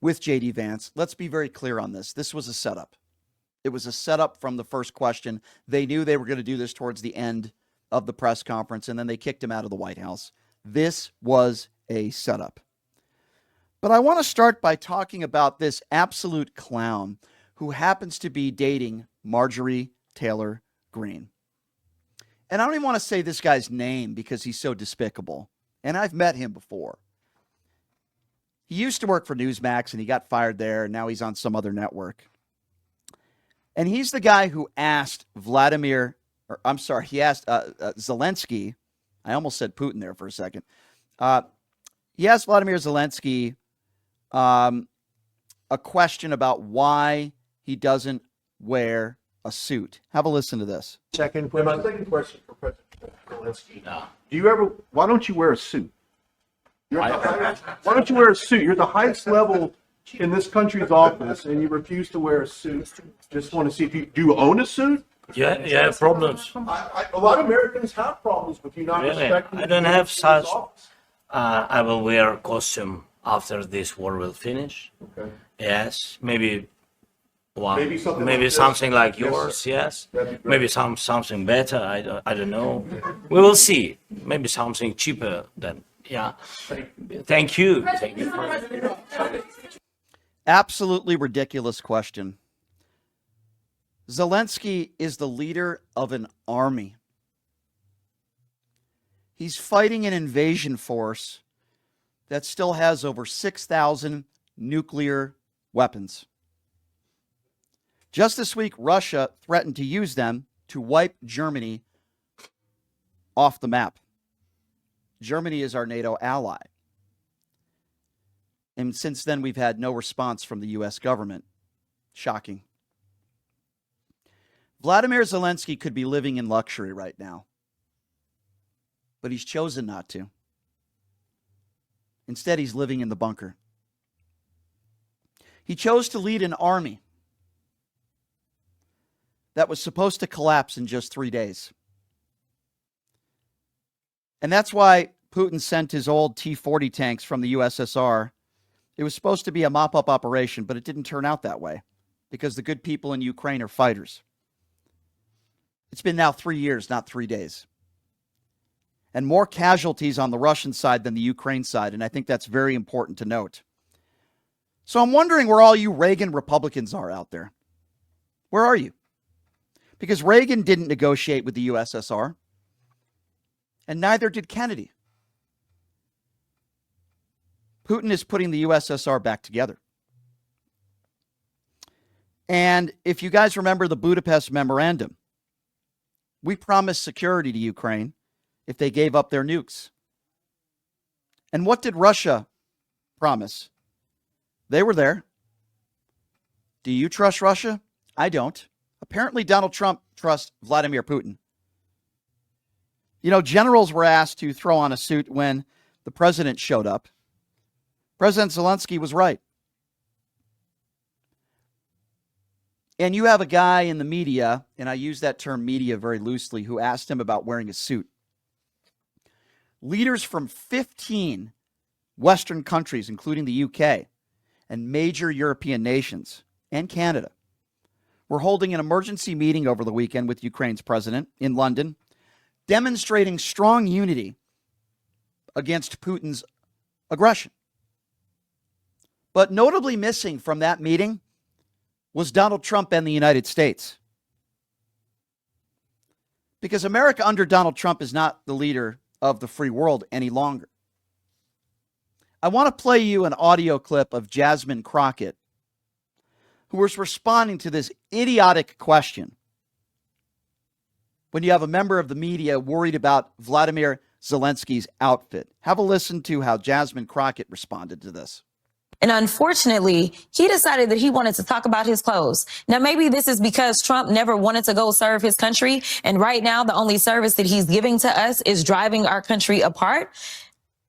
with J.D. Vance. Let's be very clear on this. This was a setup. It was a setup from the first question. They knew they were going to do this towards the end of the press conference, and then they kicked him out of the White House. This was a setup. But I want to start by talking about this absolute clown who happens to be dating Marjorie Taylor Greene. And I don't even want to say this guy's name because he's so despicable. And I've met him before. He used to work for Newsmax and he got fired there, and now he's on some other network. And he's the guy who asked Zelenskyy. I almost said Putin there for a second. He asked Vladimir Zelenskyy a question about why he doesn't wear a suit. Have a listen to this. Second question. My second question for President Zelenskyy. Why don't you wear a suit? Why don't you wear a suit? You're at the highest level in this country's office, and you refuse to wear a suit. Just want to see if do you own a suit? Yeah, you have problems. A lot of Americans have problems with you not respecting. I don't have such. I will wear a costume after this war will finish. Okay. Yes, maybe something something like Yes, yours. sir. Yes, That'd be great. maybe something better. I don't know. We will see. Maybe something cheaper than. Yeah. Thank you. Thank you. Absolutely ridiculous question. Zelenskyy is the leader of an army. He's fighting an invasion force that still has over 6,000 nuclear weapons. Just this week, Russia threatened to use them to wipe Germany off the map. Germany is our NATO ally. And since then, we've had no response from the U.S. government. Shocking. Vladimir Zelenskyy could be living in luxury right now, but he's chosen not to. Instead, he's living in the bunker. He chose to lead an army that was supposed to collapse in just 3 days. And that's why Putin sent his old T-40 tanks from the USSR. It was supposed to be a mop-up operation, but it didn't turn out that way because the good people in Ukraine are fighters. It's been now 3 years, not 3 days. And more casualties on the Russian side than the Ukraine side, and I think that's very important to note. So I'm wondering where all you Reagan Republicans are out there. Where are you? Because Reagan didn't negotiate with the USSR, and neither did Kennedy. Putin is putting the USSR back together. And if you guys remember the Budapest Memorandum, we promised security to Ukraine if they gave up their nukes. And what did Russia promise? They were there. Do you trust Russia? I don't. Apparently, Donald Trump trusts Vladimir Putin. You know, generals were asked to throw on a suit when the president showed up. President Zelenskyy was right. And you have a guy in the media, and I use that term media very loosely, who asked him about wearing a suit. Leaders from 15 Western countries, including the UK and major European nations and Canada, were holding an emergency meeting over the weekend with Ukraine's president in London, demonstrating strong unity against Putin's aggression. But notably missing from that meeting was Donald Trump and the United States. Because America under Donald Trump is not the leader of the free world any longer. I want to play you an audio clip of Jasmine Crockett, who was responding to this idiotic question when you have a member of the media worried about Vladimir Zelenskyy's outfit. Have a listen to how Jasmine Crockett responded to this. And unfortunately, he decided that he wanted to talk about his clothes. Now, maybe this is because Trump never wanted to go serve his country. And right now, the only service that he's giving to us is driving our country apart.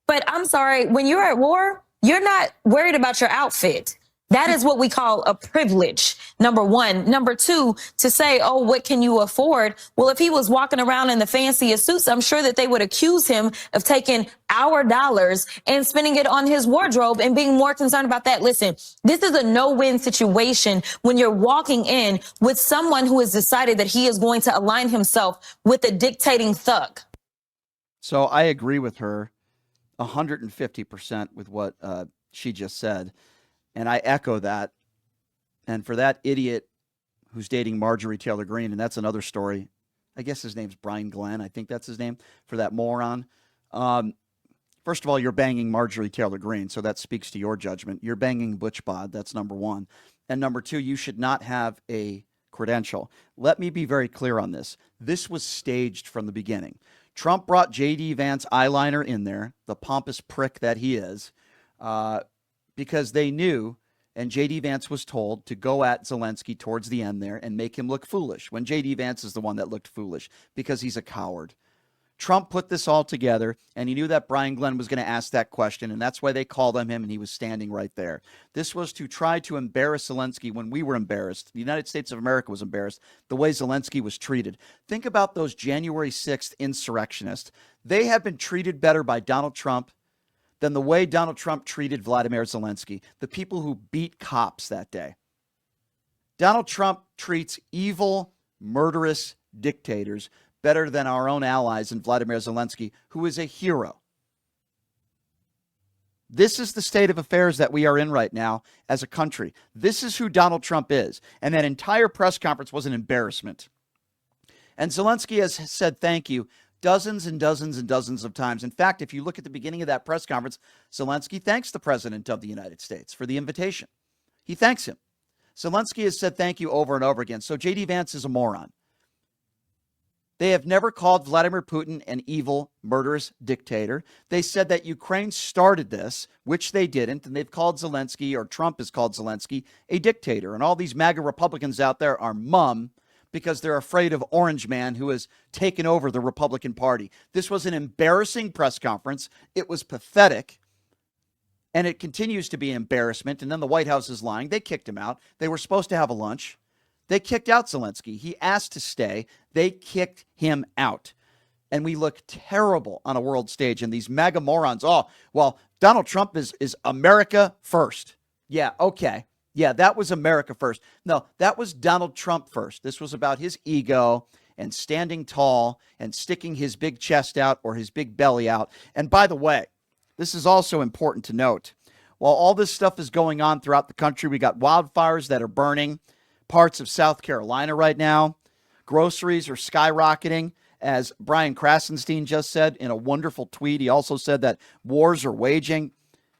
But I'm sorry, when you're at war, you're not worried about your outfit. That is what we call a privilege, number one. Number two, to say, oh, what can you afford? Well, if he was walking around in the fanciest suits, I'm sure that they would accuse him of taking our dollars and spending it on his wardrobe and being more concerned about that. Listen, this is a no-win situation when you're walking in with someone who has decided that he is going to align himself with a dictating thug. So I agree with her 150% with what she just said. And I echo that. And for that idiot who's dating Marjorie Taylor Greene, and that's another story. I guess his name's Brian Glenn. I think that's his name, for that moron. First of all, you're banging Marjorie Taylor Greene, so that speaks to your judgment. You're banging Butch Bod. That's number one. And number two, you should not have a credential. Let me be very clear on this. This was staged from the beginning. Trump brought J.D. Vance eyeliner in there, the pompous prick that he is, because they knew, and J.D. Vance was told to go at Zelensky towards the end there and make him look foolish, when J.D. Vance is the one that looked foolish because he's a coward. Trump put this all together, and he knew that Brian Glenn was going to ask that question, and that's why they called on him, and he was standing right there. This was to try to embarrass Zelensky when we were embarrassed. The United States of America was embarrassed the way Zelensky was treated. Think about those January 6th insurrectionists. They have been treated better by Donald Trump than the way Donald Trump treated Vladimir Zelensky, the people who beat cops that day. Donald Trump treats evil, murderous dictators better than our own allies in Vladimir Zelensky, who is a hero. This is the state of affairs that we are in right now as a country. This is who Donald Trump is. And that entire press conference was an embarrassment. And Zelensky has said thank you dozens and dozens and dozens of times. In fact, if you look at the beginning of that press conference, Zelensky thanks the President of the United States for the invitation. He thanks him. Zelensky has said thank you over and over again. So J.D. Vance is a moron. They have never called Vladimir Putin an evil, murderous dictator. They said that Ukraine started this, which they didn't, and they've called Zelensky, or Trump has called Zelensky, a dictator. And all these MAGA Republicans out there are mum because they're afraid of Orange Man, who has taken over the Republican Party. This was an embarrassing press conference. It was pathetic. And it continues to be an embarrassment. And then the White House is lying. They kicked him out. They were supposed to have a lunch. They kicked out Zelensky. He asked to stay. They kicked him out. And we look terrible on a world stage. And these MAGA morons, oh, well, Donald Trump is America first. Yeah, okay. Yeah, that was America first. No, that was Donald Trump first. This was about his ego and standing tall and sticking his big chest out or his big belly out. And by the way, this is also important to note. While all this stuff is going on throughout the country, we got wildfires that are burning parts of South Carolina right now. Groceries are skyrocketing. As Brian Krasenstein just said in a wonderful tweet, he also said that wars are waging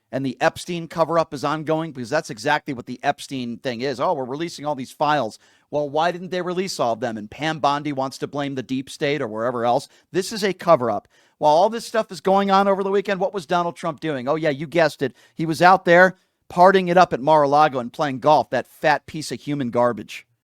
and the Epstein cover-up is ongoing, because that's exactly what the Epstein thing is. Oh, we're releasing all these files. Well, why didn't they release all of them? And Pam Bondi wants to blame the deep state or wherever else. This is a cover-up. While all this stuff is going on over the weekend, what was Donald Trump doing? Oh, yeah, you guessed it. He was out there partying it up at Mar-a-Lago and playing golf, that fat piece of human garbage.